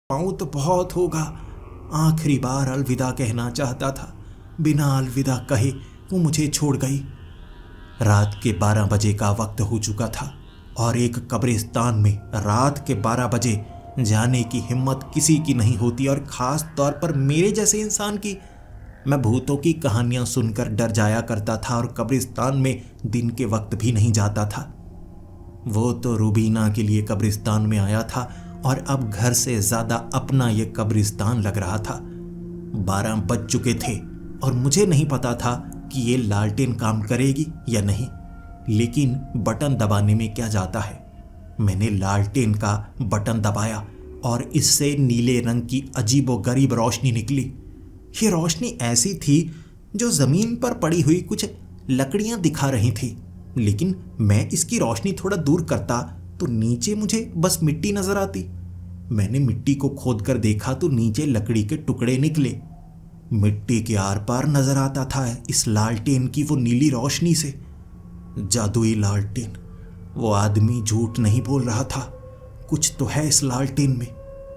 पाऊँ तो बहुत होगा। आखिरी बार अलविदा कहना चाहता था। बिना अलविदा कहे वो मुझे छोड़ गई। रात के 12 बजे का वक्त हो चुका था और एक कब्रिस्तान में रात के 12 बजे जाने की हिम्मत किसी की नहीं होती, और ख़ास तौर पर मेरे जैसे इंसान की। मैं भूतों की कहानियां सुनकर डर जाया करता था और कब्रिस्तान में दिन के वक्त भी नहीं जाता था। वो तो रूबीना के लिए कब्रिस्तान में आया था और अब घर से ज़्यादा अपना ये कब्रिस्तान लग रहा था। 12 बज चुके थे और मुझे नहीं पता था कि ये लालटेन काम करेगी या नहीं, लेकिन बटन दबाने में क्या जाता है। मैंने लालटेन का बटन दबाया और इससे नीले रंग की अजीबोगरीब रोशनी निकली। ये रोशनी ऐसी थी जो ज़मीन पर पड़ी हुई कुछ लकड़ियां दिखा रही थी, लेकिन मैं इसकी रोशनी थोड़ा दूर करता तो नीचे मुझे बस मिट्टी नजर आती। मैंने मिट्टी को खोद कर देखा तो नीचे लकड़ी के टुकड़े निकले। मिट्टी के आर पार नजर आता था इस लालटेन की वो नीली रोशनी से। जादुई लालटेन। वो आदमी झूठ नहीं बोल रहा था, कुछ तो है इस लालटेन में।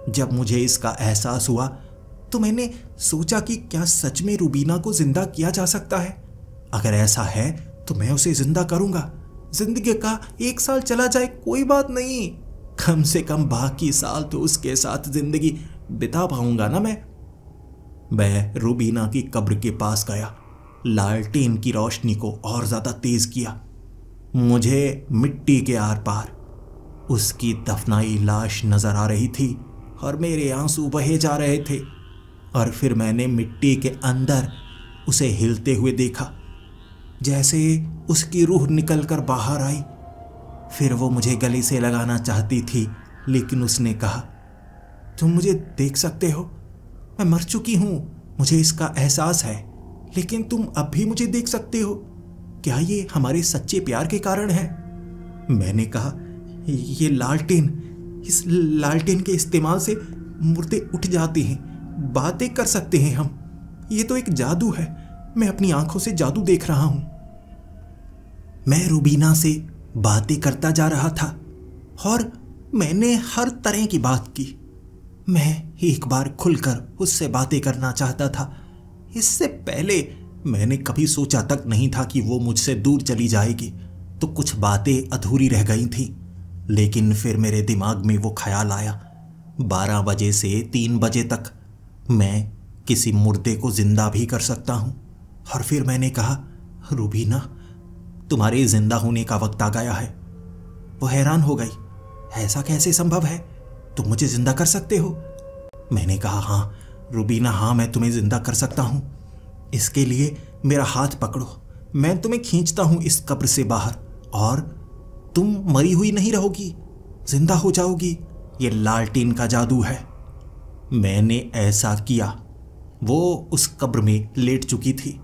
जब मुझे इसका एहसास हुआ तो मैंने सोचा कि क्या सच में रूबीना को जिंदा किया जा सकता है। अगर ऐसा है तो मैं उसे जिंदा करूंगा। जिंदगी का 1 साल चला जाए कोई बात नहीं, कम से कम बाकी साल तो उसके साथ जिंदगी बिता पाऊंगा ना मैं रूबीना की कब्र के पास गया, लालटेन की रोशनी को और ज्यादा तेज किया। मुझे मिट्टी के आर पार उसकी दफनाई लाश नजर आ रही थी और मेरे आंसू बहे जा रहे थे। और फिर मैंने मिट्टी के अंदर उसे हिलते हुए देखा, जैसे उसकी रूह निकलकर बाहर आई। फिर वो मुझे गले से लगाना चाहती थी, लेकिन उसने कहा, तुम मुझे देख सकते हो, मैं मर चुकी हूं, मुझे इसका एहसास है, लेकिन तुम अब भी मुझे देख सकते हो। क्या ये हमारे सच्चे प्यार के कारण है? मैंने कहा, ये लालटेन, इस लालटेन के इस्तेमाल से मुर्दे उठ जाते हैं, बातें कर सकते हैं हम। ये तो एक जादू है, मैं अपनी आंखों से जादू देख रहा हूं। मैं रूबीना से बातें करता जा रहा था और मैंने हर तरह की बात की। मैं एक बार खुलकर उससे बातें करना चाहता था। इससे पहले मैंने कभी सोचा तक नहीं था कि वो मुझसे दूर चली जाएगी, तो कुछ बातें अधूरी रह गई थीं। लेकिन फिर मेरे दिमाग में वो ख्याल आया, 12 बजे से 3 बजे तक मैं किसी मुर्दे को जिंदा भी कर सकता हूं। और फिर मैंने कहा, रूबीना, तुम्हारे जिंदा होने का वक्त आ गया है। वो हैरान हो गई, ऐसा कैसे संभव है, तुम मुझे जिंदा कर सकते हो? मैंने कहा, हाँ रूबीना, हाँ मैं तुम्हें जिंदा कर सकता हूं। इसके लिए मेरा हाथ पकड़ो, मैं तुम्हें खींचता हूं इस कब्र से बाहर और तुम मरी हुई नहीं रहोगी, जिंदा हो जाओगी। ये लालटेन का जादू है। मैंने ऐसा किया। वो उस कब्र में लेट चुकी थी।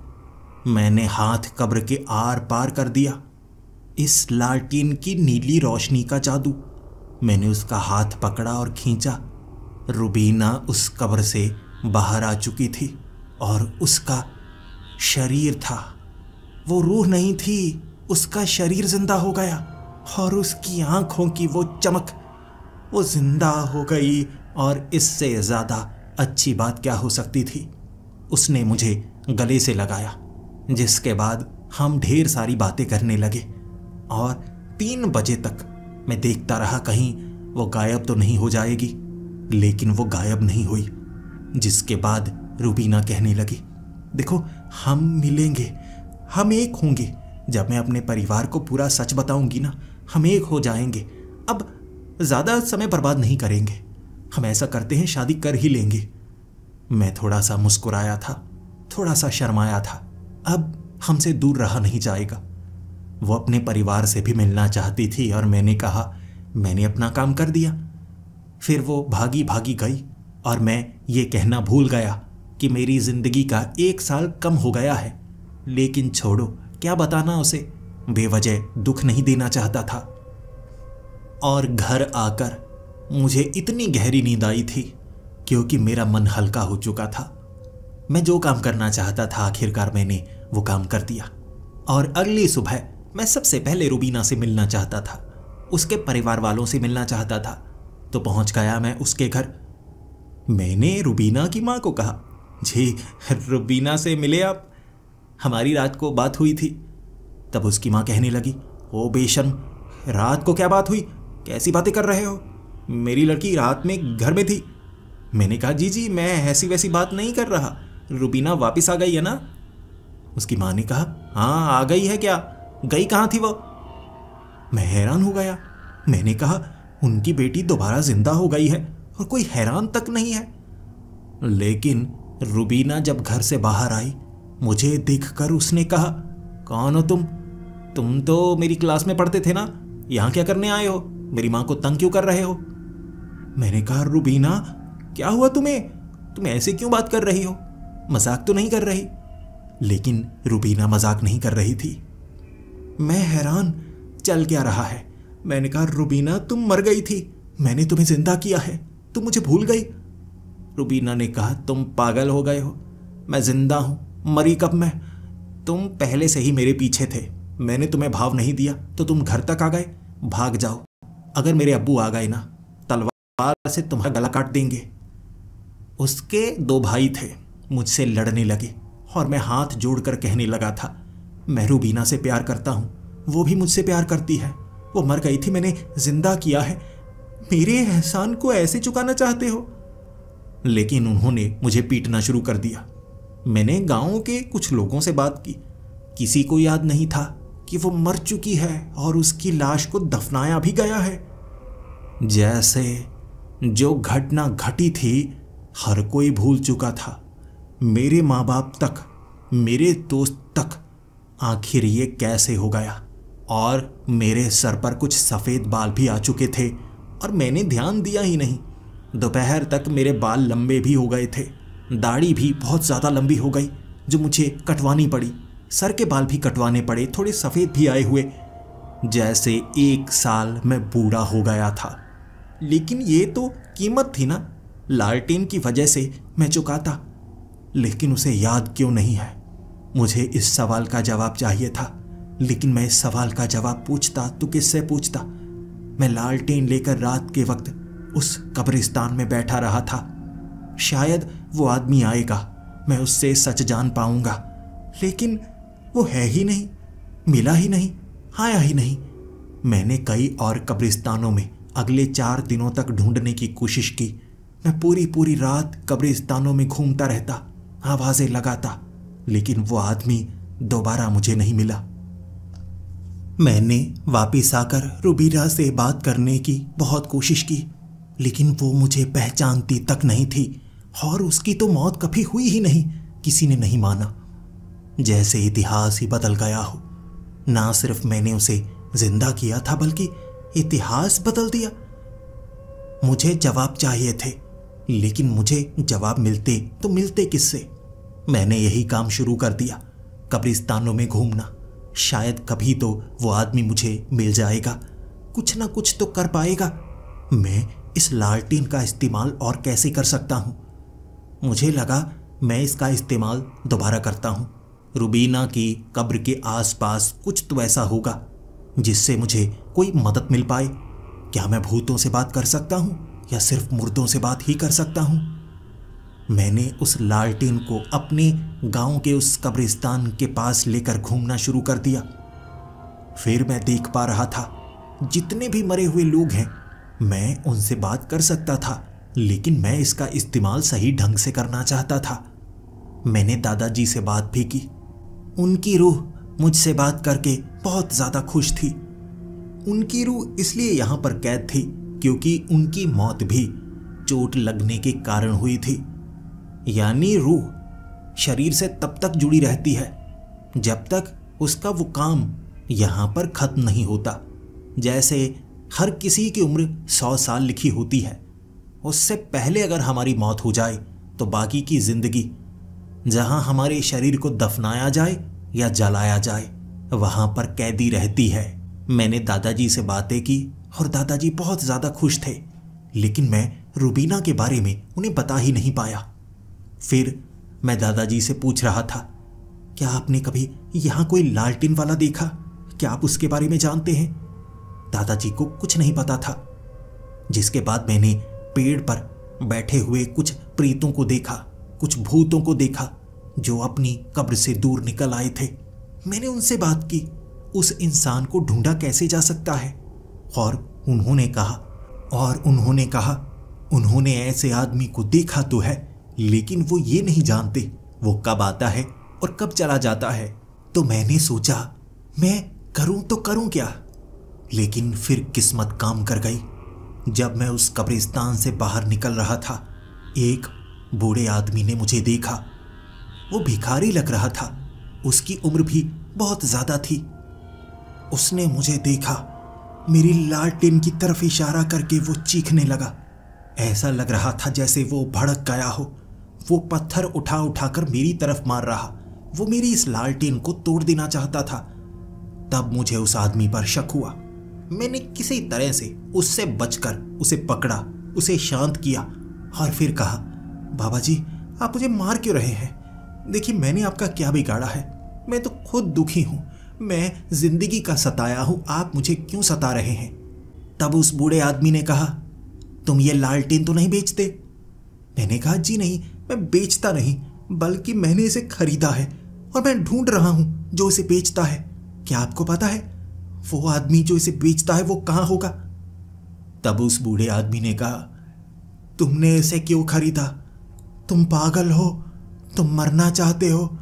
मैंने हाथ कब्र के आर पार कर दिया। इस लालटेन की नीली रोशनी का जादू। मैंने उसका हाथ पकड़ा और खींचा। रूबीना उस कब्र से बाहर आ चुकी थी और उसका शरीर था, वो रूह नहीं थी, उसका शरीर जिंदा हो गया और उसकी आंखों की वो चमक, वो जिंदा हो गई। और इससे ज़्यादा अच्छी बात क्या हो सकती थी। उसने मुझे गले से लगाया, जिसके बाद हम ढेर सारी बातें करने लगे और 3 बजे तक मैं देखता रहा कहीं वो गायब तो नहीं हो जाएगी, लेकिन वो गायब नहीं हुई। जिसके बाद रूबीना कहने लगी, देखो हम मिलेंगे, हम एक होंगे। जब मैं अपने परिवार को पूरा सच बताऊंगी ना, हम एक हो जाएंगे। अब ज़्यादा समय बर्बाद नहीं करेंगे, हम ऐसा करते हैं शादी कर ही लेंगे। मैं थोड़ा सा मुस्कुराया था, थोड़ा सा शर्माया था। अब हमसे दूर रहा नहीं जाएगा। वो अपने परिवार से भी मिलना चाहती थी और मैंने कहा, मैंने अपना काम कर दिया। फिर वो भागी भागी गई और मैं ये कहना भूल गया कि मेरी ज़िंदगी का 1 साल कम हो गया है। लेकिन छोड़ो, क्या बताना उसे, बेवजह दुख नहीं देना चाहता था। और घर आकर मुझे इतनी गहरी नींद आई थी क्योंकि मेरा मन हल्का हो चुका था। मैं जो काम करना चाहता था आखिरकार मैंने वो काम कर दिया। और अगली सुबह मैं सबसे पहले रूबीना से मिलना चाहता था, उसके परिवार वालों से मिलना चाहता था। तो पहुंच गया मैं उसके घर। मैंने रुबीना की माँ को कहा, जी रुबीना से मिले आप, हमारी रात को बात हुई थी। तब उसकी माँ कहने लगी, ओ बेशर्म, रात को क्या बात हुई, कैसी बातें कर रहे हो, मेरी लड़की रात में घर में थी। मैंने कहा, जी जी मैं ऐसी वैसी बात नहीं कर रहा, रुबीना वापस आ गई है ना। उसकी माँ ने कहा, हाँ आ गई है क्या, गई कहाँ थी वो। मैं हैरान हो गया। मैंने कहा, उनकी बेटी दोबारा जिंदा हो गई है और कोई हैरान तक नहीं है। लेकिन रुबीना जब घर से बाहर आई, मुझे देखकर उसने कहा, कौन हो तुम तो मेरी क्लास में पढ़ते थे ना, यहाँ क्या करने आए हो, मेरी माँ को तंग क्यों कर रहे हो। मैंने कहा, रुबीना क्या हुआ तुम्हें, तुम ऐसे क्यों बात कर रही हो, मजाक तो नहीं कर रही। लेकिन रुबीना मजाक नहीं कर रही थी। मैं हैरान, चल क्या रहा है। मैंने कहा, रुबीना तुम मर गई थी, मैंने तुम्हें जिंदा किया है, तुम मुझे भूल गई। रुबीना ने कहा, तुम पागल हो गए हो, मैं जिंदा हूं, मरी कब मैं, तुम पहले से ही मेरे पीछे थे, मैंने तुम्हें भाव नहीं दिया तो तुम घर तक आ गए, भाग जाओ, अगर मेरे अब्बू आ गए ना तलवार से तुम्हारा गला काट देंगे। उसके 2 भाई थे, मुझसे लड़ने लगे और मैं हाथ जोड़कर कहने लगा था, मैं रुबीना से प्यार करता हूं, वो भी मुझसे प्यार करती है, वो मर गई थी, मैंने जिंदा किया है, मेरे एहसान को ऐसे चुकाना चाहते हो। लेकिन उन्होंने मुझे पीटना शुरू कर दिया। मैंने गांव के कुछ लोगों से बात की, किसी को याद नहीं था कि वो मर चुकी है और उसकी लाश को दफनाया भी गया है। जैसे जो घटना घटी थी हर कोई भूल चुका था, मेरे माँ बाप तक, मेरे दोस्त तक। आखिर ये कैसे हो गया। और मेरे सर पर कुछ सफ़ेद बाल भी आ चुके थे और मैंने ध्यान दिया ही नहीं। दोपहर तक मेरे बाल लंबे भी हो गए थे, दाढ़ी भी बहुत ज़्यादा लंबी हो गई जो मुझे कटवानी पड़ी, सर के बाल भी कटवाने पड़े, थोड़े सफ़ेद भी आए हुए, जैसे 1 साल मैं बूढ़ा हो गया था। लेकिन ये तो कीमत थी ना, लालटेन की वजह से मैं चुकाता। लेकिन उसे याद क्यों नहीं है। मुझे इस सवाल का जवाब चाहिए था, लेकिन मैं इस सवाल का जवाब पूछता तो किससे पूछता। मैं लालटेन लेकर रात के वक्त उस कब्रिस्तान में बैठा रहा था। शायद वो आदमी आएगा, मैं उससे सच जान पाऊंगा, लेकिन वो है ही नहीं, मिला ही नहीं, आया ही नहीं। मैंने कई और कब्रिस्तानों में अगले 4 दिनों तक ढूंढने की कोशिश की। मैं पूरी रात कब्रिस्तानों में घूमता रहता, आवाजें लगाता, लेकिन वो आदमी दोबारा मुझे नहीं मिला। मैंने वापिस आकर रुबीना से बात करने की बहुत कोशिश की, लेकिन वो मुझे पहचानती तक नहीं थी और उसकी तो मौत कभी हुई ही नहीं, किसी ने नहीं माना। जैसे इतिहास ही बदल गया हो। ना सिर्फ मैंने उसे जिंदा किया था, बल्कि इतिहास बदल दिया। मुझे जवाब चाहिए थे, लेकिन मुझे जवाब मिलते तो मिलते किससे। मैंने यही काम शुरू कर दिया, कब्रिस्तानों में घूमना। शायद कभी तो वो आदमी मुझे मिल जाएगा, कुछ ना कुछ तो कर पाएगा। मैं इस लालटेन का इस्तेमाल और कैसे कर सकता हूँ। मुझे लगा मैं इसका इस्तेमाल दोबारा करता हूँ। रुबीना की कब्र के आसपास कुछ तो ऐसा होगा जिससे मुझे कोई मदद मिल पाए। क्या मैं भूतों से बात कर सकता हूँ या सिर्फ मुर्दों से बात ही कर सकता हूँ। मैंने उस लालटेन को अपने गांव के उस कब्रिस्तान के पास लेकर घूमना शुरू कर दिया। फिर मैं देख पा रहा था जितने भी मरे हुए लोग हैं, मैं उनसे बात कर सकता था, लेकिन मैं इसका इस्तेमाल सही ढंग से करना चाहता था। मैंने दादाजी से बात भी की। उनकी रूह मुझसे बात करके बहुत ज़्यादा खुश थी। उनकी रूह इसलिए यहाँ पर कैद थी क्योंकि उनकी मौत भी चोट लगने के कारण हुई थी। यानी रूह शरीर से तब तक जुड़ी रहती है जब तक उसका वो काम यहाँ पर खत्म नहीं होता। जैसे हर किसी की उम्र 100 साल लिखी होती है, उससे पहले अगर हमारी मौत हो जाए तो बाकी की जिंदगी जहाँ हमारे शरीर को दफनाया जाए या जलाया जाए वहाँ पर कैदी रहती है। मैंने दादाजी से बातें की और दादाजी बहुत ज़्यादा खुश थे, लेकिन मैं रुबीना के बारे में उन्हें बता ही नहीं पाया। फिर मैं दादाजी से पूछ रहा था, क्या आपने कभी यहाँ कोई लालटेन वाला देखा? क्या आप उसके बारे में जानते हैं? दादाजी को कुछ नहीं पता था। जिसके बाद मैंने पेड़ पर बैठे हुए कुछ प्रेतों को देखा, कुछ भूतों को देखा जो अपनी कब्र से दूर निकल आए थे। मैंने उनसे बात की, उस इंसान को ढूंढा कैसे जा सकता है। और उन्होंने कहा उन्होंने ऐसे आदमी को देखा तो है, लेकिन वो ये नहीं जानते वो कब आता है और कब चला जाता है। तो मैंने सोचा मैं करूं तो करूं क्या, लेकिन फिर किस्मत काम कर गई। जब मैं उस कब्रिस्तान से बाहर निकल रहा था, एक बूढ़े आदमी ने मुझे देखा। वो भिखारी लग रहा था, उसकी उम्र भी बहुत ज्यादा थी। उसने मुझे देखा, मेरी लालटेन की तरफ इशारा करके वो चीखने लगा। ऐसा लग रहा था जैसे वो भड़क गया हो। वो पत्थर उठा उठाकर मेरी तरफ मार रहा। वो मेरी इस लालटेन को तोड़ देना चाहता था। तब मुझे उस आदमी पर शक हुआ। मैंने किसी तरह से उससे बचकर उसे पकड़ा, उसे शांत किया और फिर कहा, बाबा जी आप मुझे मार क्यों रहे हैं? देखिए मैंने आपका क्या बिगाड़ा है? मैं तो खुद दुखी हूं, मैं जिंदगी का सताया हूं, आप मुझे क्यों सता रहे हैं? तब उस बूढ़े आदमी ने कहा, तुम ये लालटेन तो नहीं बेचते? मैंने कहा, जी नहीं, मैं बेचता नहीं, बल्कि मैंने इसे खरीदा है और मैं ढूंढ रहा हूं जो इसे बेचता है। क्या आपको पता है वो आदमी जो इसे बेचता है वो कहां होगा? तब उस बूढ़े आदमी ने कहा, तुमने इसे क्यों खरीदा? तुम पागल हो, तुम मरना चाहते हो।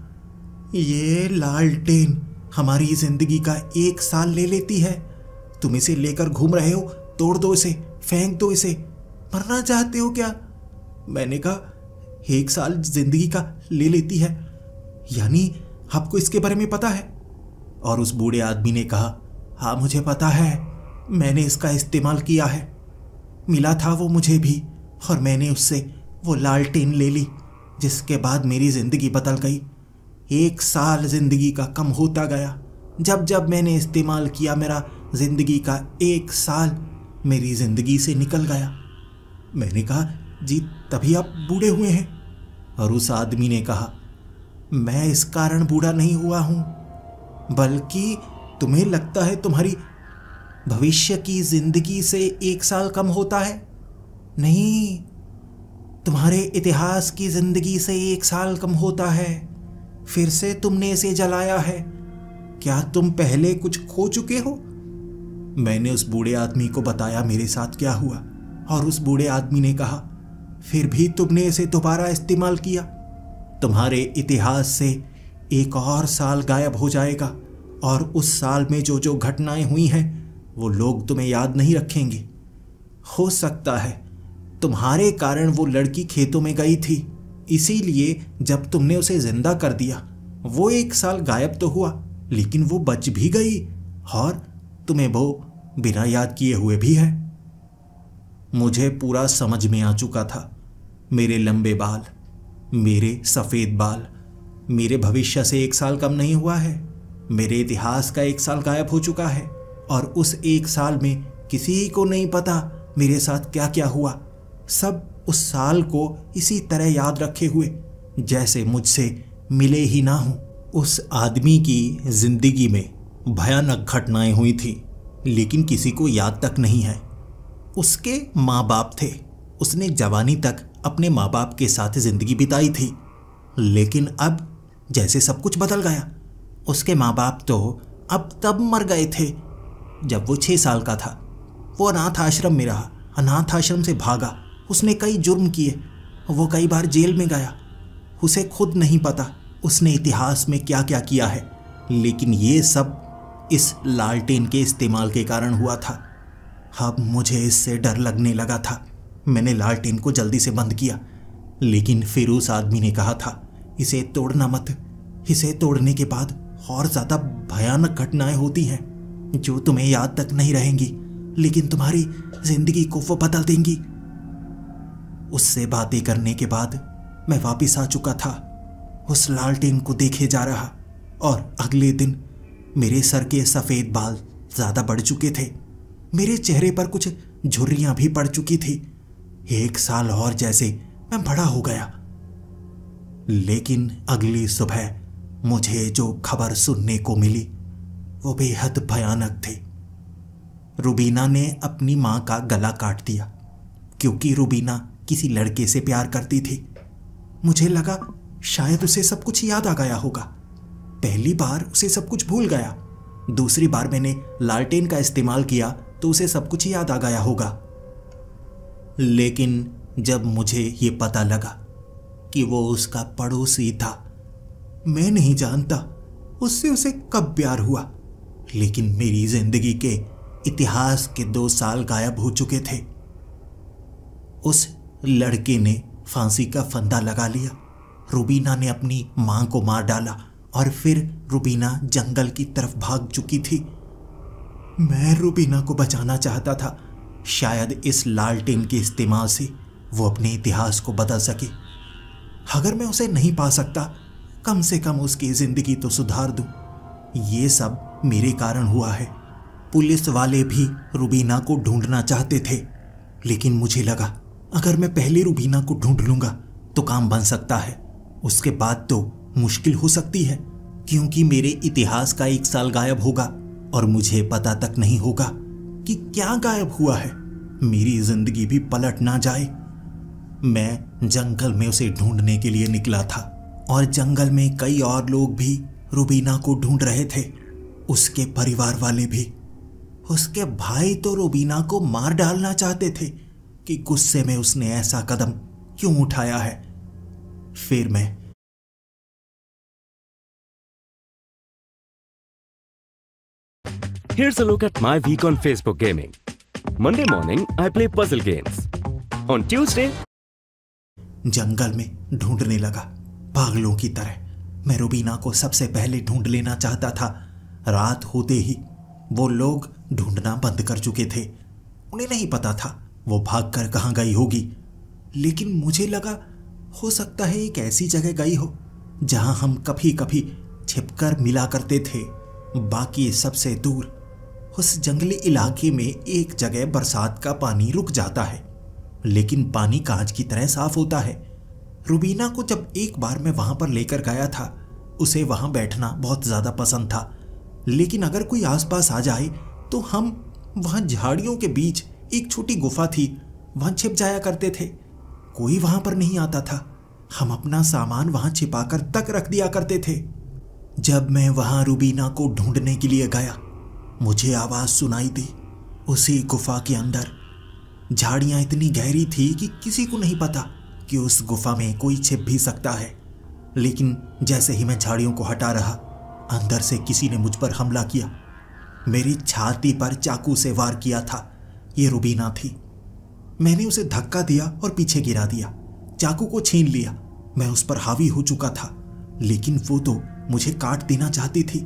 ये लालटेन हमारी जिंदगी का 1 साल ले लेती है। तुम इसे लेकर घूम रहे हो, तोड़ दो इसे, फेंक दो इसे। मरना चाहते हो क्या? मैंने कहा, 1 साल जिंदगी का ले लेती है, यानी आपको इसके बारे में पता है? और उस बूढ़े आदमी ने कहा, हाँ मुझे पता है, मैंने इसका इस्तेमाल किया है। मिला था वो मुझे भी और मैंने उससे वो लालटेन ले ली, जिसके बाद मेरी जिंदगी बदल गई। 1 साल जिंदगी का कम होता गया। जब जब मैंने इस्तेमाल किया, मेरा जिंदगी का 1 साल मेरी जिंदगी से निकल गया। मैंने कहा, जी तभी आप बूढ़े हुए हैं? और उस आदमी ने कहा, मैं इस कारण बूढ़ा नहीं हुआ हूं, बल्कि तुम्हें लगता है तुम्हारी भविष्य की जिंदगी से 1 साल कम होता है। नहीं, तुम्हारे इतिहास की जिंदगी से 1 साल कम होता है। फिर से तुमने इसे जलाया है। क्या तुम पहले कुछ खो चुके हो? मैंने उस बूढ़े आदमी को बताया मेरे साथ क्या हुआ, और उस बूढ़े आदमी ने कहा, फिर भी तुमने इसे दोबारा इस्तेमाल किया। तुम्हारे इतिहास से 1 और साल गायब हो जाएगा, और उस साल में जो जो घटनाएं हुई हैं वो लोग तुम्हें याद नहीं रखेंगे। हो सकता है तुम्हारे कारण वो लड़की खेतों में गई थी, इसीलिए जब तुमने उसे जिंदा कर दिया वो 1 साल गायब तो हुआ, लेकिन वो बच भी गई और तुम्हें वो बिना याद किए हुए भी है। मुझे पूरा समझ में आ चुका था। मेरे लंबे बाल, मेरे सफ़ेद बाल, मेरे भविष्य से 1 साल कम नहीं हुआ है। मेरे इतिहास का 1 साल गायब हो चुका है, और उस 1 साल में किसी को नहीं पता मेरे साथ क्या क्या हुआ। सब उस साल को इसी तरह याद रखे हुए जैसे मुझसे मिले ही ना हो। उस आदमी की जिंदगी में भयानक घटनाएं हुई थी, लेकिन किसी को याद तक नहीं है। उसके माँ बाप थे, उसने जवानी तक अपने माँ बाप के साथ जिंदगी बिताई थी, लेकिन अब जैसे सब कुछ बदल गया। उसके माँ बाप तो अब तब मर गए थे जब वो 6 साल का था। वो अनाथ आश्रम में रहा, अनाथ आश्रम से भागा। उसने कई जुर्म किए, वो कई बार जेल में गया। उसे खुद नहीं पता उसने इतिहास में क्या क्या किया है, लेकिन ये सब इस लालटेन के इस्तेमाल के कारण हुआ था। अब मुझे इससे डर लगने लगा था। मैंने लालटेन को जल्दी से बंद किया, लेकिन फिर उस आदमी ने कहा था, इसे तोड़ना मत। इसे तोड़ने के बाद और ज़्यादा भयानक घटनाएं होती हैं जो तुम्हें याद तक नहीं रहेंगी, लेकिन तुम्हारी जिंदगी को वो बदल देंगी। उससे बातें करने के बाद मैं वापस आ चुका था, उस लालटेन को देखे जा रहा, और अगले दिन मेरे सर के सफ़ेद बाल ज़्यादा बढ़ चुके थे। मेरे चेहरे पर कुछ झुर्रियाँ भी पड़ चुकी थी। 1 साल और जैसे मैं बड़ा हो गया। लेकिन अगली सुबह मुझे जो खबर सुनने को मिली वो बेहद भयानक थी। रुबीना ने अपनी माँ का गला काट दिया, क्योंकि रुबीना किसी लड़के से प्यार करती थी। मुझे लगा शायद उसे सब कुछ याद आ गया होगा। पहली बार उसे सब कुछ भूल गया, दूसरी बार मैंने लालटेन का इस्तेमाल किया तो उसे सब कुछ याद आ गया होगा। लेकिन जब मुझे ये पता लगा कि वो उसका पड़ोसी था, मैं नहीं जानता उससे उसे कब प्यार हुआ, लेकिन मेरी जिंदगी के इतिहास के 2 साल गायब हो चुके थे। उस लड़के ने फांसी का फंदा लगा लिया, रुबीना ने अपनी मां को मार डाला और फिर रुबीना जंगल की तरफ भाग चुकी थी। मैं रुबीना को बचाना चाहता था, शायद इस लालटेन के इस्तेमाल से वो अपने इतिहास को बदल सके। अगर मैं उसे नहीं पा सकता, कम से कम उसकी जिंदगी तो सुधार दूं। ये सब मेरे कारण हुआ है। पुलिस वाले भी रुबीना को ढूंढना चाहते थे, लेकिन मुझे लगा अगर मैं पहले रुबीना को ढूंढ लूंगा तो काम बन सकता है, उसके बाद तो मुश्किल हो सकती है, क्योंकि मेरे इतिहास का 1 साल गायब होगा और मुझे पता तक नहीं होगा कि क्या गायब हुआ है। मेरी जिंदगी भी पलट ना जाए। मैं जंगल में उसे ढूंढने के लिए निकला था और जंगल में कई और लोग भी रुबीना को ढूंढ रहे थे, उसके परिवार वाले भी। उसके भाई तो रुबीना को मार डालना चाहते थे कि गुस्से में उसने ऐसा कदम क्यों उठाया है। फिर मैं Here's a look at my week on Facebook gaming. Monday morning, I play puzzle games. On Tuesday, जंगल में ढूंढने लगा पागलों की तरह। मैं रुबीना को सबसे पहले ढूंढ लेना चाहता था। रात होते ही वो लोग ढूंढना बंद कर चुके थे। उन्हें नहीं पता था वो भागकर कहाँ गई होगी, लेकिन मुझे लगा हो सकता है एक ऐसी जगह गई हो जहां हम कभी कभी छिपकर मिला करते थे। बाकी सबसे दूर उस जंगली इलाके में एक जगह बरसात का पानी रुक जाता है, लेकिन पानी कांच की तरह साफ होता है। रुबीना को जब एक बार मैं वहां पर लेकर गया था, उसे वहां बैठना बहुत ज्यादा पसंद था, लेकिन अगर कोई आसपास आ जाए तो हम वहां झाड़ियों के बीच एक छोटी गुफा थी, वहां छिप जाया करते थे। कोई वहां पर नहीं आता था। हम अपना सामान वहां छिपाकर तक रख दिया करते थे। जब मैं वहां रुबीना को ढूंढने के लिए गया, मुझे आवाज सुनाई दी उसी गुफा के अंदर। झाड़ियां इतनी गहरी थी कि किसी को नहीं पता कि उस गुफा में कोई छिप भी सकता है, लेकिन जैसे ही मैं झाड़ियों को हटा रहा, अंदर से किसी ने मुझ पर हमला किया। मेरी छाती पर चाकू से वार किया था। ये रुबीना थी। मैंने उसे धक्का दिया और पीछे गिरा दिया, चाकू को छीन लिया। मैं उस पर हावी हो चुका था, लेकिन वो तो मुझे काट देना चाहती थी।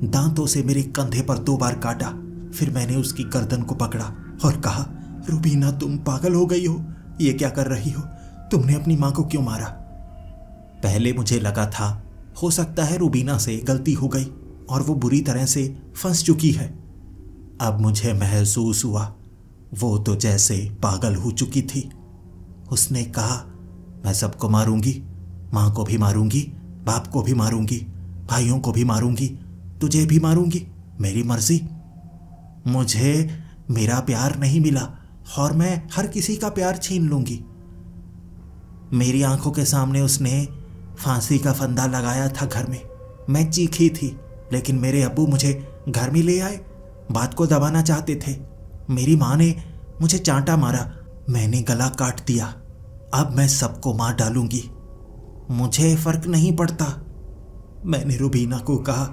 दांतों से मेरे कंधे पर 2 बार काटा। फिर मैंने उसकी गर्दन को पकड़ा और कहा, रुबीना तुम पागल हो गई हो, ये क्या कर रही हो? तुमने अपनी मां को क्यों मारा? पहले मुझे लगा था हो सकता है रुबीना से गलती हो गई और वो बुरी तरह से फंस चुकी है। अब मुझे महसूस हुआ वो तो जैसे पागल हो चुकी थी। उसने कहा, मैं सबको मारूंगी, मां को भी मारूंगी, बाप को भी मारूंगी, भाइयों को भी मारूंगी, तुझे भी मारूंगी, मेरी मर्जी। मुझे मेरा प्यार नहीं मिला और मैं हर किसी का प्यार छीन लूंगी। मेरी आंखों के सामने उसने फांसी का फंदा लगाया था घर में। मैं चीखी थी, लेकिन मेरे अब्बू मुझे घर में ले आए। बात को दबाना चाहते थे। मेरी माँ ने मुझे चांटा मारा, मैंने गला काट दिया। अब मैं सबको मार डालूंगी, मुझे फर्क नहीं पड़ता। मैंने रुबीना को कहा,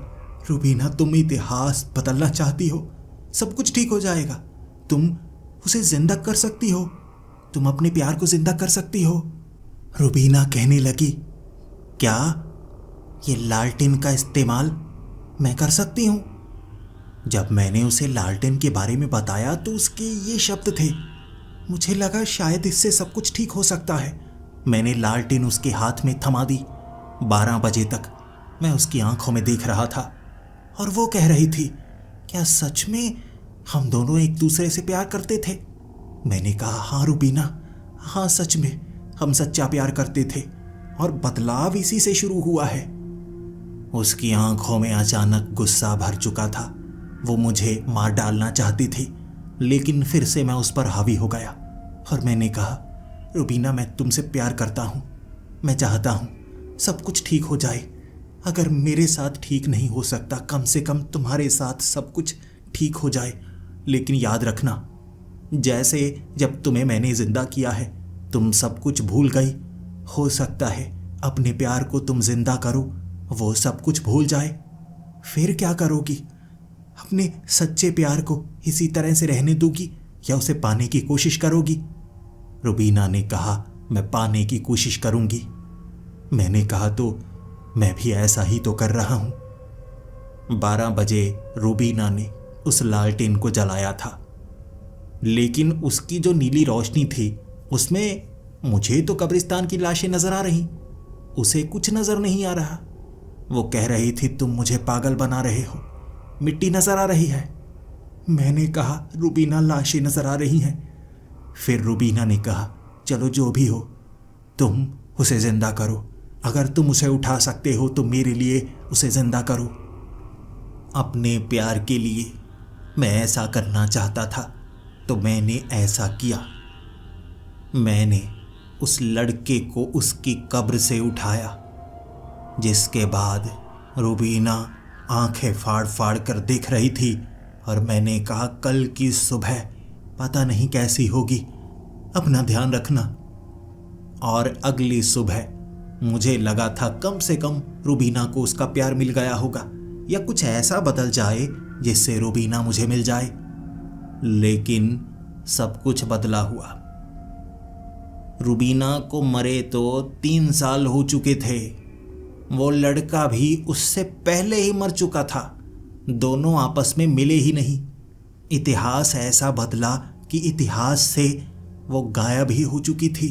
रुबीना तुम इतिहास बदलना चाहती हो, सब कुछ ठीक हो जाएगा। तुम उसे जिंदा कर सकती हो, तुम अपने प्यार को जिंदा कर सकती हो। रुबीना कहने लगी, क्या ये लालटेन का इस्तेमाल मैं कर सकती हूं? जब मैंने उसे लालटेन के बारे में बताया तो उसके ये शब्द थे। मुझे लगा शायद इससे सब कुछ ठीक हो सकता है। मैंने लालटेन उसके हाथ में थमा दी। 12 बजे तक मैं उसकी आंखों में देख रहा था और वो कह रही थी, क्या सच में हम दोनों एक दूसरे से प्यार करते थे? मैंने कहा, हाँ रुबीना, हाँ सच में हम सच्चा प्यार करते थे और बदलाव इसी से शुरू हुआ है। उसकी आंखों में अचानक गुस्सा भर चुका था। वो मुझे मार डालना चाहती थी, लेकिन फिर से मैं उस पर हावी हो गया और मैंने कहा, रुबीना, मैं तुमसे प्यार करता हूँ। मैं चाहता हूँ सब कुछ ठीक हो जाए। अगर मेरे साथ ठीक नहीं हो सकता, कम से कम तुम्हारे साथ सब कुछ ठीक हो जाए। लेकिन याद रखना, जैसे जब तुम्हें मैंने जिंदा किया है, तुम सब कुछ भूल गई। हो सकता है अपने प्यार को तुम जिंदा करो, वो सब कुछ भूल जाए। फिर क्या करोगी? अपने सच्चे प्यार को इसी तरह से रहने दोगी या उसे पाने की कोशिश करोगी? रुबीना ने कहा, मैं पाने की कोशिश करूंगी। मैंने कहा, तो मैं भी ऐसा ही तो कर रहा हूं। 12 बजे रुबीना ने उस लालटेन को जलाया था, लेकिन उसकी जो नीली रोशनी थी उसमें मुझे तो कब्रिस्तान की लाशें नजर आ रही, उसे कुछ नजर नहीं आ रहा। वो कह रही थी, तुम मुझे पागल बना रहे हो, मिट्टी नजर आ रही है। मैंने कहा, रुबीना, लाशें नजर आ रही हैं। फिर रुबीना ने कहा, चलो जो भी हो, तुम उसे जिंदा करो। अगर तुम उसे उठा सकते हो तो मेरे लिए उसे जिंदा करो। अपने प्यार के लिए मैं ऐसा करना चाहता था, तो मैंने ऐसा किया। मैंने उस लड़के को उसकी कब्र से उठाया, जिसके बाद रुबीना आंखें फाड़ फाड़ कर देख रही थी और मैंने कहा, कल की सुबह पता नहीं कैसी होगी, अपना ध्यान रखना। और अगली सुबह मुझे लगा था कम से कम रुबीना को उसका प्यार मिल गया होगा या कुछ ऐसा बदल जाए जिससे रुबीना मुझे मिल जाए, लेकिन सब कुछ बदला हुआ। रुबीना को मरे तो 3 साल हो चुके थे। वो लड़का भी उससे पहले ही मर चुका था। दोनों आपस में मिले ही नहीं। इतिहास ऐसा बदला कि इतिहास से वो गायब ही हो चुकी थी।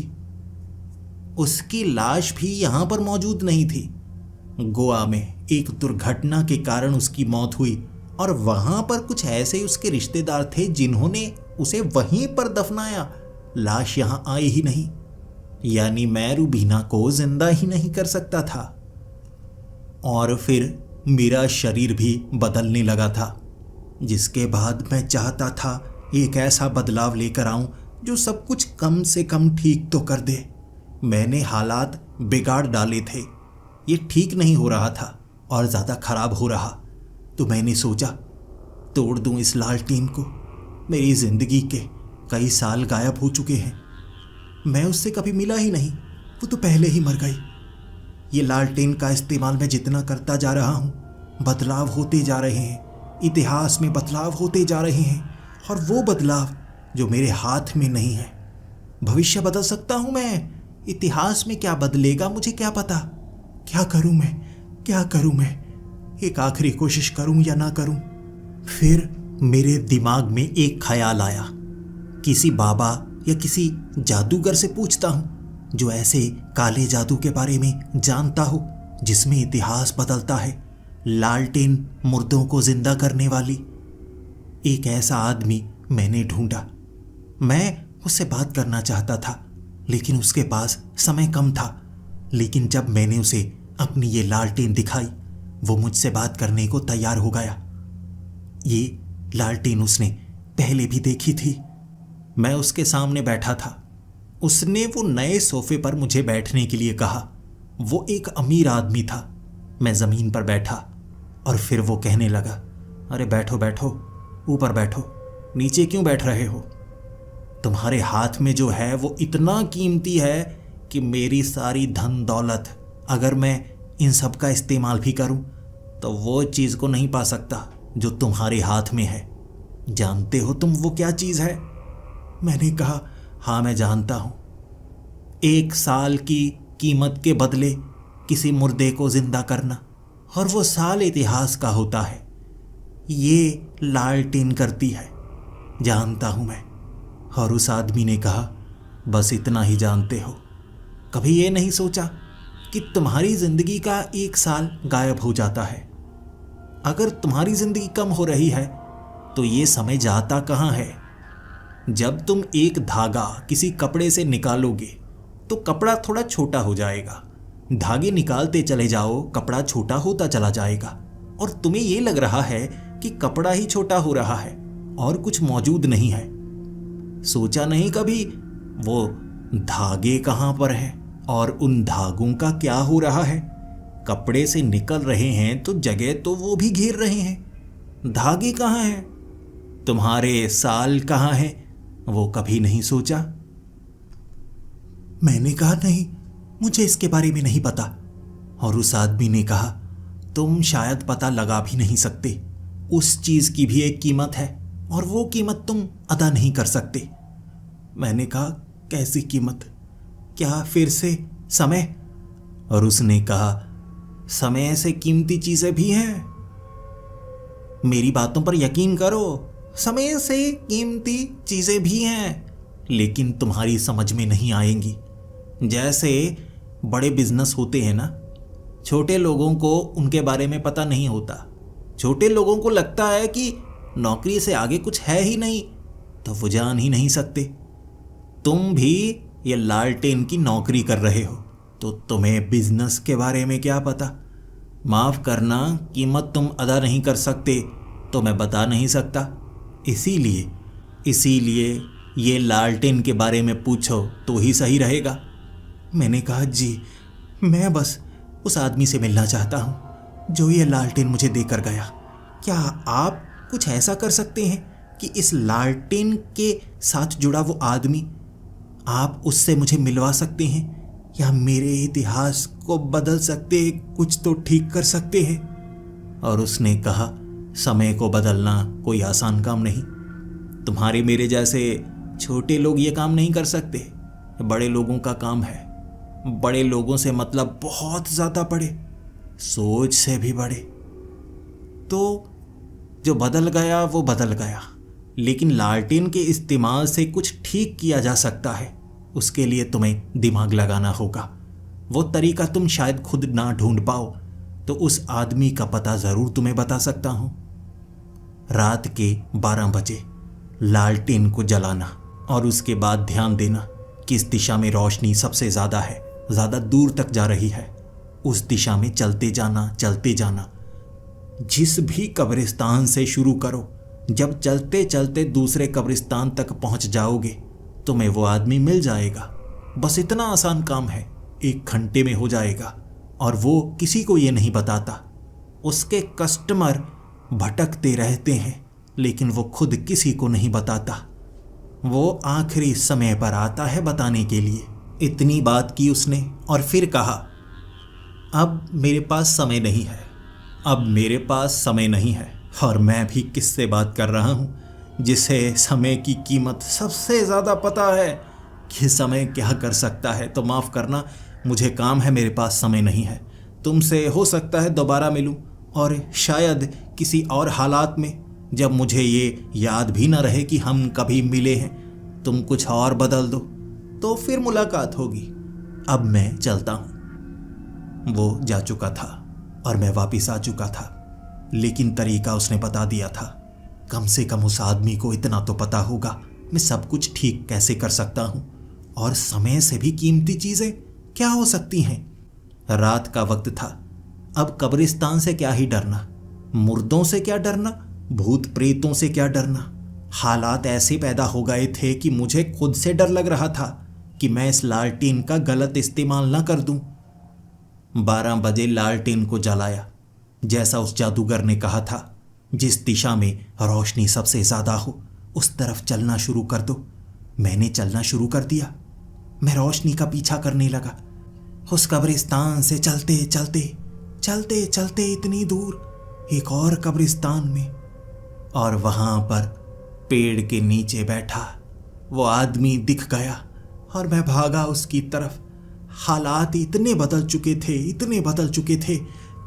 उसकी लाश भी यहां पर मौजूद नहीं थी। गोवा में एक दुर्घटना के कारण उसकी मौत हुई और वहां पर कुछ ऐसे उसके रिश्तेदार थे जिन्होंने उसे वहीं पर दफनाया। लाश यहां आई ही नहीं, यानी मैं रुबीना को जिंदा ही नहीं कर सकता था। और फिर मेरा शरीर भी बदलने लगा था, जिसके बाद मैं चाहता था एक ऐसा बदलाव लेकर आऊं जो सब कुछ कम से कम ठीक तो कर दे। मैंने हालात बिगाड़ डाले थे, ये ठीक नहीं हो रहा था और ज़्यादा खराब हो रहा। तो मैंने सोचा, तोड़ दूं इस लालटेन को। मेरी ज़िंदगी के कई साल गायब हो चुके हैं, मैं उससे कभी मिला ही नहीं, वो तो पहले ही मर गई। ये लालटेन का इस्तेमाल मैं जितना करता जा रहा हूँ, बदलाव होते जा रहे हैं, इतिहास में बदलाव होते जा रहे हैं, और वो बदलाव जो मेरे हाथ में नहीं है। भविष्य बदल सकता हूँ मैं, इतिहास में क्या बदलेगा मुझे क्या पता। क्या करूँ मैं, क्या करूँ मैं? एक आखिरी कोशिश करूँ या ना करूँ? फिर मेरे दिमाग में एक ख्याल आया, किसी बाबा या किसी जादूगर से पूछता हूँ जो ऐसे काले जादू के बारे में जानता हो जिसमें इतिहास बदलता है, लालटेन मुर्दों को जिंदा करने वाली। एक ऐसा आदमी मैंने ढूंढा। मैं उससे बात करना चाहता था, लेकिन उसके पास समय कम था। लेकिन जब मैंने उसे अपनी ये लालटेन दिखाई, वो मुझसे बात करने को तैयार हो गया। ये लालटेन उसने पहले भी देखी थी। मैं उसके सामने बैठा था। उसने वो नए सोफे पर मुझे बैठने के लिए कहा। वो एक अमीर आदमी था। मैं ज़मीन पर बैठा और फिर वो कहने लगा, अरे बैठो बैठो, ऊपर बैठो, नीचे क्यों बैठ रहे हो? तुम्हारे हाथ में जो है वो इतना कीमती है कि मेरी सारी धन दौलत, अगर मैं इन सब का इस्तेमाल भी करूं तो वो चीज़ को नहीं पा सकता जो तुम्हारे हाथ में है। जानते हो तुम वो क्या चीज़ है? मैंने कहा, हाँ मैं जानता हूँ। 1 साल की कीमत के बदले किसी मुर्दे को जिंदा करना, और वो साल इतिहास का होता है। ये लालटेन करती है, जानता हूँ मैं। और उस आदमी ने कहा, बस इतना ही जानते हो? कभी ये नहीं सोचा कि तुम्हारी जिंदगी का 1 साल गायब हो जाता है? अगर तुम्हारी जिंदगी कम हो रही है तो ये समय जाता कहाँ है? जब तुम एक धागा किसी कपड़े से निकालोगे तो कपड़ा थोड़ा छोटा हो जाएगा। धागे निकालते चले जाओ, कपड़ा छोटा होता चला जाएगा, और तुम्हें ये लग रहा है कि कपड़ा ही छोटा हो रहा है और कुछ मौजूद नहीं है। सोचा नहीं कभी वो धागे कहाँ पर हैं और उन धागों का क्या हो रहा है? कपड़े से निकल रहे हैं तो जगह तो वो भी घेर रहे हैं। धागे कहाँ हैं? तुम्हारे साल कहाँ हैं? वो कभी नहीं सोचा? मैंने कहा नहीं, मुझे इसके बारे में नहीं पता। और उस आदमी ने कहा, तुम शायद पता लगा भी नहीं सकते। उस चीज की भी एक कीमत है और वो कीमत तुम अदा नहीं कर सकते। मैंने कहा, कैसी कीमत? क्या फिर से समय? और उसने कहा, समय से कीमती चीजें भी हैं। मेरी बातों पर यकीन करो, समय से कीमती चीजें भी हैं, लेकिन तुम्हारी समझ में नहीं आएंगी। जैसे बड़े बिजनेस होते हैं ना, छोटे लोगों को उनके बारे में पता नहीं होता। छोटे लोगों को लगता है कि नौकरी से आगे कुछ है ही नहीं, तो वो जान ही नहीं सकते। तुम भी ये लालटेन की नौकरी कर रहे हो, तो तुम्हें बिजनेस के बारे में क्या पता? माफ करना, कीमत तुम अदा नहीं कर सकते तो मैं बता नहीं सकता। इसीलिए ये लालटेन के बारे में पूछो तो ही सही रहेगा। मैंने कहा, जी मैं बस उस आदमी से मिलना चाहता हूँ जो ये लालटेन मुझे देकर गया। क्या आप कुछ ऐसा कर सकते हैं कि इस लालटेन के साथ जुड़ा वो आदमी, आप उससे मुझे मिलवा सकते हैं, या मेरे इतिहास को बदल सकते हैं, कुछ तो ठीक कर सकते हैं? और उसने कहा, समय को बदलना कोई आसान काम नहीं। तुम्हारे मेरे जैसे छोटे लोग ये काम नहीं कर सकते, बड़े लोगों का काम है। बड़े लोगों से मतलब बहुत ज़्यादा बड़े, सोच से भी बड़े। तो जो बदल गया वो बदल गया, लेकिन लालटेन के इस्तेमाल से कुछ ठीक किया जा सकता है। उसके लिए तुम्हें दिमाग लगाना होगा। वो तरीका तुम शायद खुद ना ढूंढ पाओ, तो उस आदमी का पता ज़रूर तुम्हें बता सकता हूं। रात के 12 बजे लालटेन को जलाना और उसके बाद ध्यान देना किस दिशा में रोशनी सबसे ज़्यादा है, ज़्यादा दूर तक जा रही है, उस दिशा में चलते जाना। जिस भी कब्रिस्तान से शुरू करो, जब चलते चलते दूसरे कब्रिस्तान तक पहुंच जाओगे तुम्हें वो आदमी मिल जाएगा। बस इतना आसान काम है, 1 घंटे में हो जाएगा। और वो किसी को ये नहीं बताता। उसके कस्टमर भटकते रहते हैं, लेकिन वो खुद किसी को नहीं बताता। वो आखिरी समय पर आता है बताने के लिए। इतनी बात की उसने और फिर कहा, अब मेरे पास समय नहीं है। और मैं भी किससे बात कर रहा हूँ जिसे समय की कीमत सबसे ज़्यादा पता है कि समय क्या कर सकता है। तो माफ़ करना, मुझे काम है, मेरे पास समय नहीं है। तुमसे हो सकता है दोबारा मिलूं, और शायद किसी और हालात में, जब मुझे ये याद भी ना रहे कि हम कभी मिले हैं। तुम कुछ और बदल दो तो फिर मुलाकात होगी। अब मैं चलता हूँ। वो जा चुका था और मैं वापस आ चुका था, लेकिन तरीका उसने बता दिया था। कम से कम उस आदमी को इतना तो पता होगा मैं सब कुछ ठीक कैसे कर सकता हूँ, और समय से भी कीमती चीज़ें क्या हो सकती हैं। रात का वक्त था। अब कब्रिस्तान से क्या ही डरना, मुर्दों से क्या डरना, भूत प्रेतों से क्या डरना। हालात ऐसे पैदा हो गए थे कि मुझे खुद से डर लग रहा था कि मैं इस लालटेन का गलत इस्तेमाल ना कर दूं। 12 बजे लालटेन को जलाया, जैसा उस जादूगर ने कहा था। जिस दिशा में रोशनी सबसे ज़्यादा हो उस तरफ चलना शुरू कर दो। मैंने चलना शुरू कर दिया। मैं रोशनी का पीछा करने लगा। उस कब्रिस्तान से चलते चलते इतनी दूर एक और कब्रिस्तान में, और वहाँ पर पेड़ के नीचे बैठा वो आदमी दिख गया और मैं भागा उसकी तरफ। हालात इतने बदल चुके थे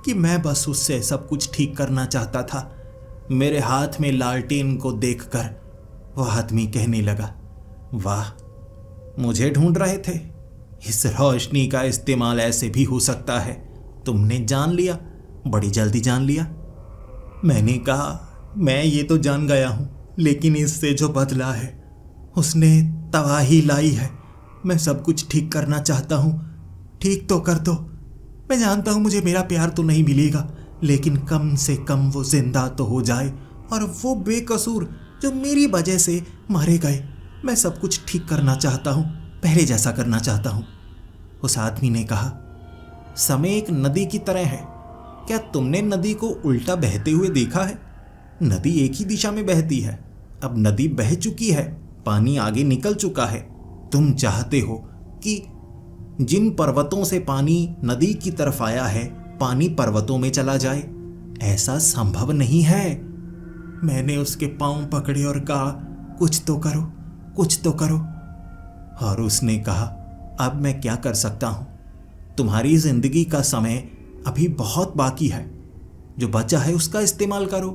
कि मैं बस उससे सब कुछ ठीक करना चाहता था। मेरे हाथ में लालटेन को देखकर वह आदमी कहने लगा, वाह, मुझे ढूंढ रहे थे। इस रोशनी का इस्तेमाल ऐसे भी हो सकता है। तुमने जान लिया, बड़ी जल्दी जान लिया। मैंने कहा, मैं ये तो जान गया हूँ, लेकिन इससे जो बदला है उसने तबाही लाई है। मैं सब कुछ ठीक करना चाहता हूँ, ठीक तो कर दो। मैं जानता हूँ मुझे मेरा प्यार तो नहीं मिलेगा, लेकिन कम से कम वो जिंदा तो हो जाए, और वो बेकसूर जो मेरी वजह से मारे गए। मैं सब कुछ ठीक करना चाहता हूँ, पहले जैसा करना चाहता हूं। उस आदमी ने कहा, समय एक नदी की तरह है। क्या तुमने नदी को उल्टा बहते हुए देखा है? नदी एक ही दिशा में बहती है। अब नदी बह चुकी है, पानी आगे निकल चुका है। तुम चाहते हो कि जिन पर्वतों से पानी नदी की तरफ आया है, पानी पर्वतों में चला जाए। ऐसा संभव नहीं है। मैंने उसके पांव पकड़े और कहा, कुछ तो करो, कुछ तो करो। और उसने कहा, अब मैं क्या कर सकता हूं? तुम्हारी जिंदगी का समय अभी बहुत बाकी है। जो बचा है उसका इस्तेमाल करो,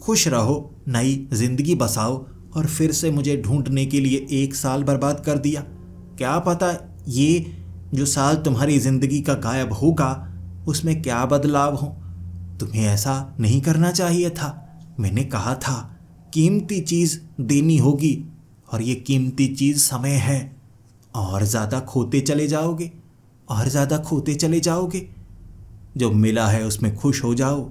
खुश रहो, नई जिंदगी बसाओ। और फिर से मुझे ढूंढने के लिए 1 साल बर्बाद कर दिया। क्या पता ये जो साल तुम्हारी जिंदगी का गायब होगा उसमें क्या बदलाव हो। तुम्हें ऐसा नहीं करना चाहिए था। मैंने कहा था कीमती चीज देनी होगी, और ये कीमती चीज समय है। और ज्यादा खोते चले जाओगे, और ज्यादा खोते चले जाओगे। जो मिला है उसमें खुश हो जाओ।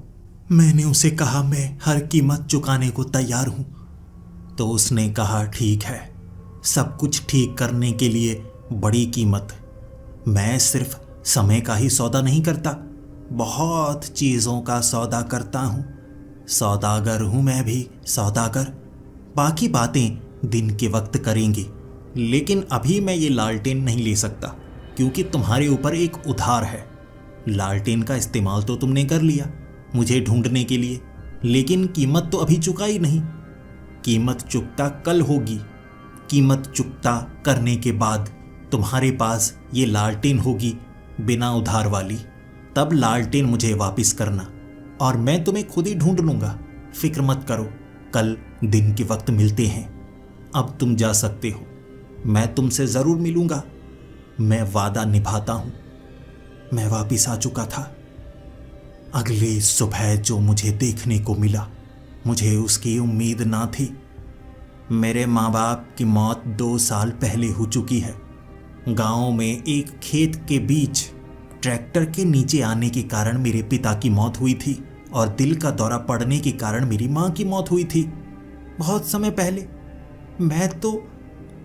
मैंने उसे कहा, मैं हर कीमत चुकाने को तैयार हूं। तो उसने कहा, ठीक है, सब कुछ ठीक करने के लिए बड़ी कीमत। मैं सिर्फ समय का ही सौदा नहीं करता, बहुत चीज़ों का सौदा करता हूँ। सौदागर हूँ मैं भी, सौदागर। बाकी बातें दिन के वक्त करेंगे, लेकिन अभी मैं ये लालटेन नहीं ले सकता क्योंकि तुम्हारे ऊपर एक उधार है। लालटेन का इस्तेमाल तो तुमने कर लिया मुझे ढूंढने के लिए, लेकिन कीमत तो अभी चुकाई नहीं। कीमत चुकता कल होगी। कीमत चुकता करने के बाद तुम्हारे पास ये लालटेन होगी, बिना उधार वाली। तब लालटेन मुझे वापस करना और मैं तुम्हें खुद ही ढूंढ लूंगा। फिक्र मत करो, कल दिन के वक्त मिलते हैं। अब तुम जा सकते हो। मैं तुमसे जरूर मिलूंगा। मैं वादा निभाता हूं। मैं वापस आ चुका था। अगली सुबह जो मुझे देखने को मिला, मुझे उसकी उम्मीद ना थी। मेरे माँ बाप की मौत 2 साल पहले हो चुकी है। गांव में एक खेत के बीच ट्रैक्टर के नीचे आने के कारण मेरे पिता की मौत हुई थी, और दिल का दौरा पड़ने के कारण मेरी माँ की मौत हुई थी बहुत समय पहले। मैं तो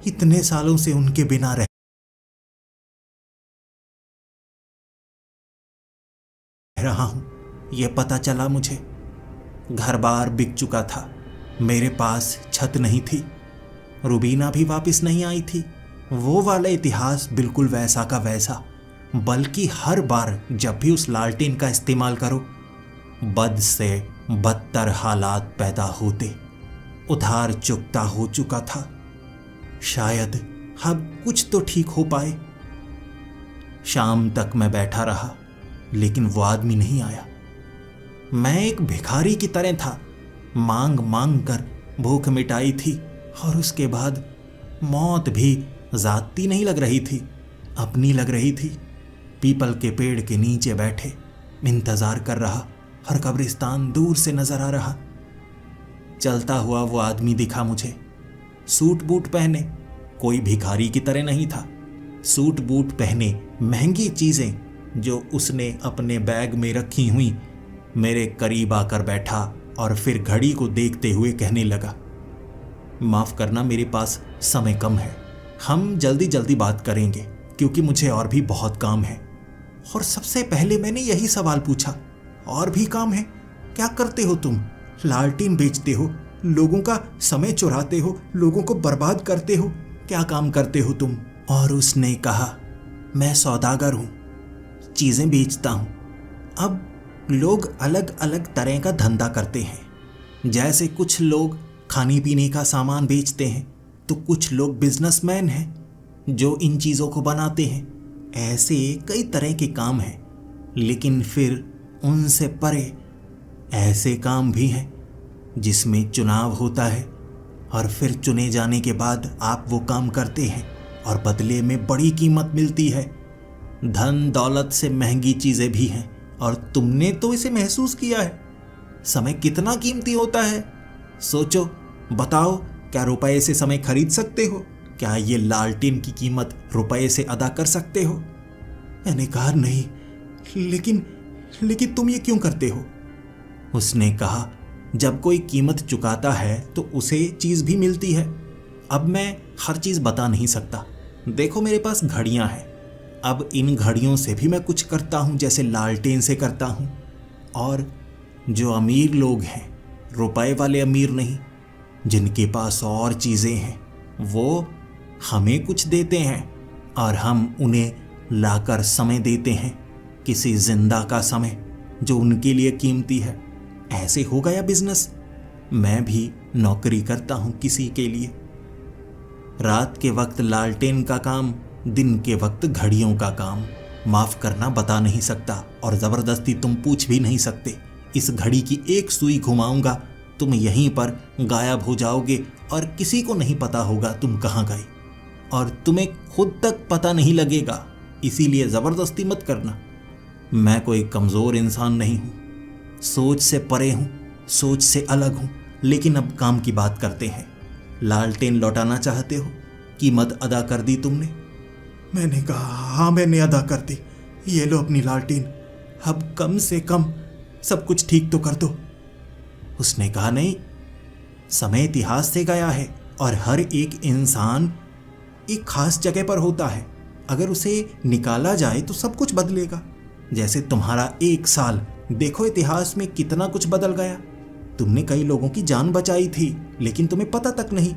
इतने सालों से उनके बिना रह रहा हूं। यह पता चला मुझे। घर बार बिक चुका था। मेरे पास छत नहीं थी। रुबीना भी वापस नहीं आई थी। वो वाला इतिहास बिल्कुल वैसा का वैसा, बल्कि हर बार जब भी उस लालटेन का इस्तेमाल करो, बद से बदतर हालात पैदा होते। उधार चुकता हो चुका था। शायद अब कुछ तो ठीक हो पाए। शाम तक मैं बैठा रहा, लेकिन वो आदमी नहीं आया। मैं एक भिखारी की तरह था, मांग मांग कर भूख मिटाई थी। और उसके बाद मौत भी जाती नहीं लग रही थी, अपनी लग रही थी। पीपल के पेड़ के नीचे बैठे इंतजार कर रहा, और कब्रिस्तान दूर से नजर आ रहा। चलता हुआ वो आदमी दिखा मुझे, सूट बूट पहने। कोई भिखारी की तरह नहीं था। सूट बूट पहने, महंगी चीजें जो उसने अपने बैग में रखी हुई, मेरे करीब आकर बैठा और फिर घड़ी को देखते हुए कहने लगा, माफ करना, मेरे पास समय कम है। हम जल्दी जल्दी बात करेंगे क्योंकि मुझे और भी बहुत काम है। और सबसे पहले मैंने यही सवाल पूछा, और भी काम है? क्या करते हो तुम? लालटेन बेचते हो, लोगों का समय चुराते हो, लोगों को बर्बाद करते हो। क्या काम करते हो तुम? और उसने कहा, मैं सौदागर हूं, चीजें बेचता हूं। अब लोग अलग अलग तरह का धंधा करते हैं। जैसे कुछ लोग खाने पीने का सामान बेचते हैं, तो कुछ लोग बिजनेसमैन हैं जो इन चीज़ों को बनाते हैं। ऐसे कई तरह के काम हैं, लेकिन फिर उनसे परे ऐसे काम भी हैं जिसमें चुनाव होता है, और फिर चुने जाने के बाद आप वो काम करते हैं और बदले में बड़ी कीमत मिलती है। धन दौलत से महंगी चीज़ें भी हैं, और तुमने तो इसे महसूस किया है। समय कितना कीमती होता है, सोचो, बताओ, क्या रुपए से समय खरीद सकते हो? क्या ये लालटेन की कीमत रुपए से अदा कर सकते हो? मैंने कहा, नहीं, लेकिन तुम ये क्यों करते हो? उसने कहा, जब कोई कीमत चुकाता है तो उसे चीज़ भी मिलती है। अब मैं हर चीज़ बता नहीं सकता, देखो मेरे पास घड़ियां हैं, अब इन घड़ियों से भी मैं कुछ करता हूं जैसे लालटेन से करता हूं। और जो अमीर लोग हैं, रुपए वाले अमीर नहीं, जिनके पास और चीज़ें हैं, वो हमें कुछ देते हैं और हम उन्हें लाकर समय देते हैं, किसी जिंदा का समय जो उनके लिए कीमती है। ऐसे हो गया बिजनेस। मैं भी नौकरी करता हूं किसी के लिए। रात के वक्त लालटेन का काम, दिन के वक्त घड़ियों का काम। माफ करना बता नहीं सकता और जबरदस्ती तुम पूछ भी नहीं सकते। इस घड़ी की एक सुई घुमाऊंगा, तुम यहीं पर गायब हो जाओगे और किसी को नहीं पता होगा तुम कहाँ गए, और तुम्हें खुद तक पता नहीं लगेगा। इसीलिए जबरदस्ती मत करना। मैं कोई कमजोर इंसान नहीं हूं, सोच से परे हूं, सोच से अलग हूं। लेकिन अब काम की बात करते हैं। लालटेन लौटाना चाहते हो? कीमत अदा कर दी तुमने? मैंने कहा, हाँ मैंने अदा कर दी। ये लो अपनी लालटेन, अब कम से कम सब कुछ ठीक तो कर दो। उसने कहा, नहीं, समय इतिहास से गया है और हर एक इंसान एक खास जगह पर होता है। अगर उसे निकाला जाए तो सब कुछ बदलेगा। जैसे तुम्हारा 1 साल, देखो इतिहास में कितना कुछ बदल गया। तुमने कई लोगों की जान बचाई थी, लेकिन तुम्हें पता तक नहीं।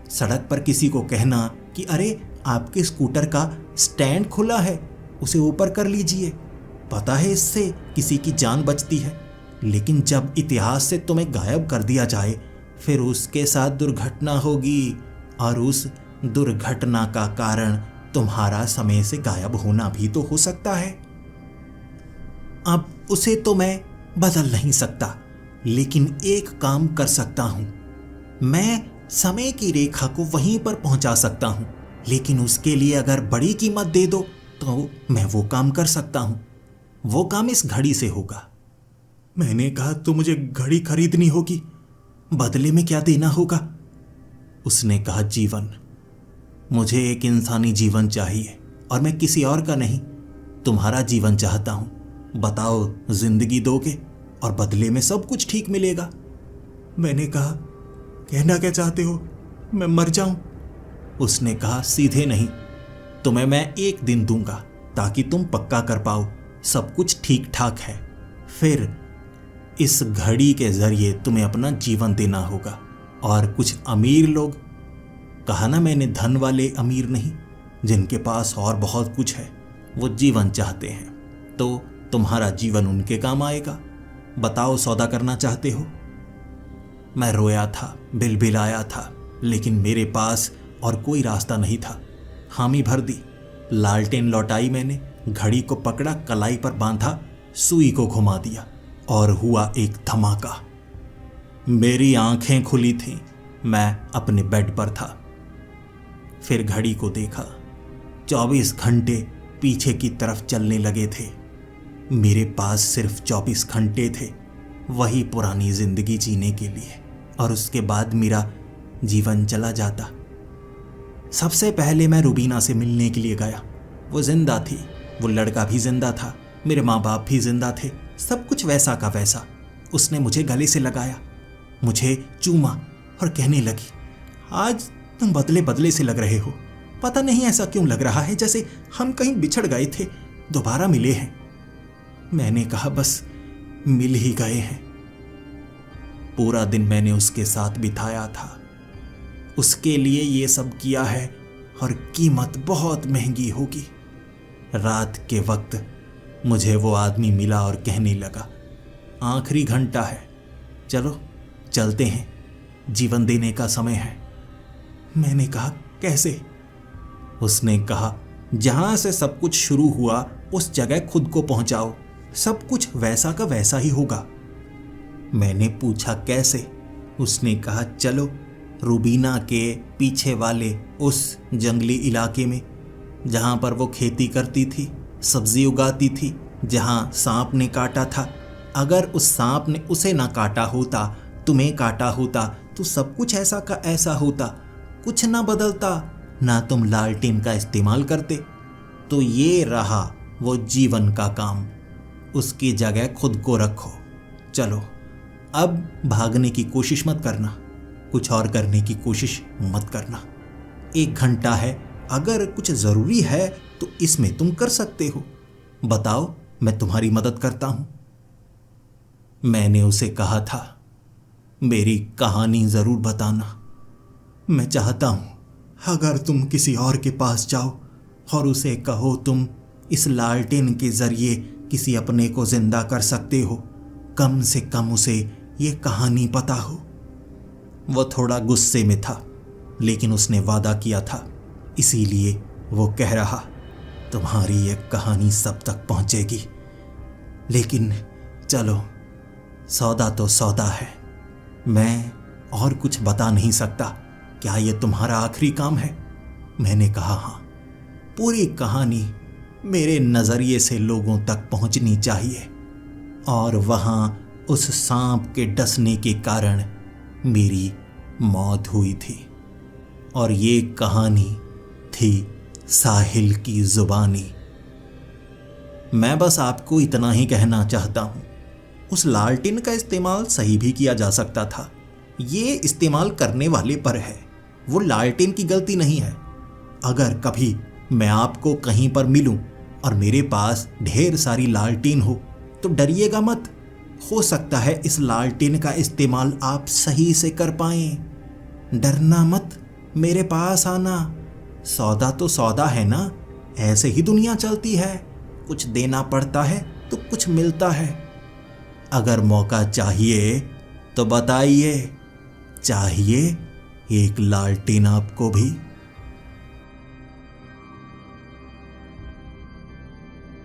सड़क पर किसी को कहना कि अरे आपके स्कूटर का स्टैंड खुला है, उसे ऊपर कर लीजिए, पता है इससे किसी की जान बचती है। लेकिन जब इतिहास से तुम्हें गायब कर दिया जाए, फिर उसके साथ दुर्घटना होगी और उस दुर्घटना का कारण तुम्हारा समय से गायब होना भी तो हो सकता है। अब उसे तो मैं बदल नहीं सकता, लेकिन एक काम कर सकता हूं। मैं समय की रेखा को वहीं पर पहुंचा सकता हूं, लेकिन उसके लिए अगर बड़ी कीमत दे दो तो मैं वो काम कर सकता हूं। वो काम इस घड़ी से होगा। मैंने कहा, तो मुझे घड़ी खरीदनी होगी, बदले में क्या देना होगा? उसने कहा, जीवन। मुझे एक इंसानी जीवन चाहिए और मैं किसी और का नहीं, तुम्हारा जीवन चाहता हूं। बताओ, जिंदगी दोगे और बदले में सब कुछ ठीक मिलेगा। मैंने कहा, कहना क्या चाहते हो, मैं मर जाऊं? उसने कहा, सीधे नहीं, तुम्हें मैं 1 दिन दूंगा ताकि तुम पक्का कर पाओ सब कुछ ठीक ठाक है। फिर इस घड़ी के जरिए तुम्हें अपना जीवन देना होगा। और कुछ अमीर लोग, कहा ना मैंने, धन वाले अमीर नहीं, जिनके पास और बहुत कुछ है, वो जीवन चाहते हैं, तो तुम्हारा जीवन उनके काम आएगा। बताओ, सौदा करना चाहते हो? मैं रोया था, बिलबिलाया था, लेकिन मेरे पास और कोई रास्ता नहीं था। हामी भर दी। लालटेन लौटाई मैंने, घड़ी को पकड़ा, कलाई पर बांधा, सुई को घुमा दिया और हुआ एक धमाका। मेरी आंखें खुली थीं, मैं अपने बेड पर था। फिर घड़ी को देखा, 24 घंटे पीछे की तरफ चलने लगे थे। मेरे पास सिर्फ 24 घंटे थे, वही पुरानी जिंदगी जीने के लिए, और उसके बाद मेरा जीवन चला जाता। सबसे पहले मैं रुबीना से मिलने के लिए गया। वो जिंदा थी, वो लड़का भी जिंदा था, मेरे माँ बाप भी जिंदा थे, सब कुछ वैसा का वैसा। उसने मुझे गले से लगाया, मुझे चूमा और कहने लगी, आज तुम बदले बदले से लग रहे हो। पता नहीं ऐसा क्यों लग रहा है जैसे हम कहीं बिछड़ गए थे, दोबारा मिले हैं। मैंने कहा, बस मिल ही गए हैं। पूरा दिन मैंने उसके साथ बिताया था, उसके लिए ये सब किया है और कीमत बहुत महंगी होगी। रात के वक्त मुझे वो आदमी मिला और कहने लगा, आखिरी घंटा है, चलो चलते हैं, जीवन देने का समय है। मैंने कहा, कैसे? उसने कहा, जहां से सब कुछ शुरू हुआ उस जगह खुद को पहुंचाओ, सब कुछ वैसा का वैसा ही होगा। मैंने पूछा, कैसे? उसने कहा, चलो रुबीना के पीछे वाले उस जंगली इलाके में, जहां पर वो खेती करती थी, सब्जी उगाती थी, जहां सांप ने काटा था। अगर उस सांप ने उसे ना काटा होता, तुम्हें काटा होता, तो सब कुछ ऐसा का ऐसा होता, कुछ ना बदलता, ना तुम लालटेन का इस्तेमाल करते। तो ये रहा वो जीवन का काम, उसकी जगह खुद को रखो। चलो, अब भागने की कोशिश मत करना, कुछ और करने की कोशिश मत करना। 1 घंटा है, अगर कुछ जरूरी है तो इसमें तुम कर सकते हो। बताओ, मैं तुम्हारी मदद करता हूं। मैंने उसे कहा था, मेरी कहानी जरूर बताना। मैं चाहता हूं अगर तुम किसी और के पास जाओ और उसे कहो तुम इस लालटेन के जरिए किसी अपने को जिंदा कर सकते हो, कम से कम उसे ये कहानी पता हो। वो थोड़ा गुस्से में था, लेकिन उसने वादा किया था, इसीलिए वो कह रहा, तुम्हारी ये कहानी सब तक पहुंचेगी। लेकिन चलो, सौदा तो सौदा है। मैं और कुछ बता नहीं सकता। क्या ये तुम्हारा आखिरी काम है? मैंने कहा, हाँ। पूरी कहानी मेरे नजरिए से लोगों तक पहुंचनी चाहिए। और वहां उस सांप के डसने के कारण मेरी मौत हुई थी। और ये कहानी थी साहिल की जुबानी। मैं बस आपको इतना ही कहना चाहता हूं, उस लालटेन का इस्तेमाल सही भी किया जा सकता था। ये इस्तेमाल करने वाले पर है, वो लालटेन की गलती नहीं है। अगर कभी मैं आपको कहीं पर मिलूं और मेरे पास ढेर सारी लालटेन हो तो डरिएगा मत। हो सकता है इस लालटेन का इस्तेमाल आप सही से कर पाएं। डरना मत, मेरे पास आना। सौदा तो सौदा है ना, ऐसे ही दुनिया चलती है। कुछ देना पड़ता है तो कुछ मिलता है। अगर मौका चाहिए तो बताइए, चाहिए एक लालटेन आपको भी?